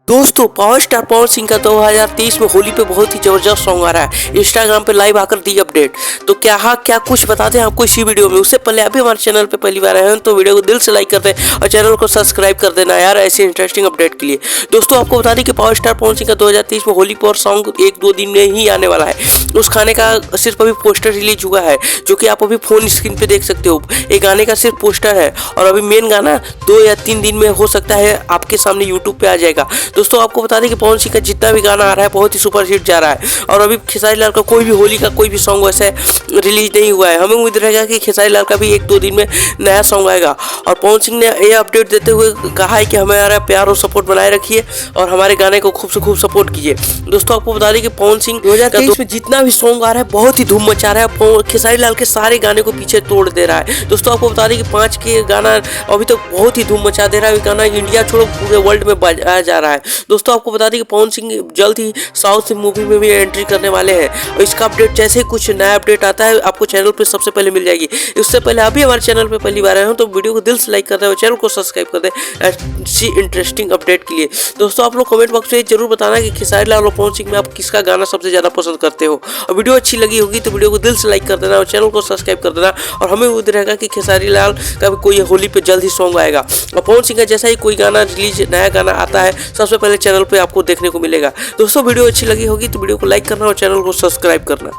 दोस्तों power star Pawan Singh का 2023 में होली पे बहुत ही जबरदस्त सॉन्ग आ रहा है। इंस्टाग्राम पे लाइव आकर दी अपडेट। तो क्या कुछ बताते हैं आपको इसी वीडियो में। उससे पहले अभी हमारे चैनल पे पहली बार आए हैं तो वीडियो को दिल से लाइक कर दें और चैनल को सब्सक्राइब कर देना यार ऐसे इंटरेस्टिंग अपडेट के लिए। दोस्तों आपको बता दें कि पावर स्टार पवन सिंह का 2023 में होली पर सॉन्ग 1-2 दिन में ही आने वाला है। उस गाने का सिर्फ अभी पोस्टर रिलीज हुआ है जो कि आप अभी फोन स्क्रीन पे देख सकते हो। ये गाने का सिर्फ पोस्टर है और अभी मेन गाना 2 या 3 दिन में हो सकता है आपके सामने यूट्यूब पे आ जाएगा। दोस्तों आपको बता दें कि पवन सिंह का जितना भी गाना आ रहा है बहुत ही सुपर हिट जा रहा है और अभी खेसारी लाल का कोई भी होली का कोई भी सॉन्ग वैसे रिलीज नहीं हुआ है। हमें उम्मीद रहेगा कि खेसारी लाल का भी 1-2 दिन में नया सॉन्ग आएगा। और पवन सिंह ने ये अपडेट देते हुए कहा है कि हमारा प्यार और सपोर्ट बनाए रखिए और हमारे गाने को खूब से खूब सपोर्ट कीजिए। दोस्तों आपको बता दें कि पवन सिंह 2023 में जितना भी सॉन्ग आ रहा है बहुत ही धूम मचा रहा है। खेसारी लाल के सारे गाने को पीछे तोड़ दे रहा है। दोस्तों आपको बता दें कि 5 के गाना अभी तक बहुत ही धूम मचा दे रहा है। गाना इंडिया छोड़ो पूरे वर्ल्ड में बजाया जा रहा है। दोस्तों आपको बता दें कि पवन सिंह जल्द ही साउथ से मूवी में भी एंट्री करने वाले हैं और इसका अपडेट जैसे ही कुछ नया अपडेट आता है आपको चैनल पे सबसे पहले मिल जाएगी। इससे पहले अभी हमारे चैनल पे पहली बार आए हो तो वीडियो को दिल से लाइक कर दें और चैनल को सब्सक्राइब कर दें ऐसी इंटरेस्टिंग अपडेट के लिए। दोस्तों आप लोग कमेंट बॉक्स में जरूर बताना कि खेसारी लाल और पवन सिंह में आप किसका गाना सबसे ज्यादा पसंद करते हो। और वीडियो अच्छी लगी होगी तो वीडियो को दिल से लाइक कर देना और चैनल को सब्सक्राइब कर देना। और हमें उम्मीद रहेगा कि खेसारी लाल का भी कोई होली पे जल्द ही सॉन्ग आएगा और पवन सिंह का जैसा ही कोई गाना रिलीज नया गाना आता है सबसे पहले चैनल पे आपको देखने को मिलेगा। दोस्तों वीडियो अच्छी लगी होगी तो वीडियो को लाइक करना और चैनल को सब्सक्राइब करना।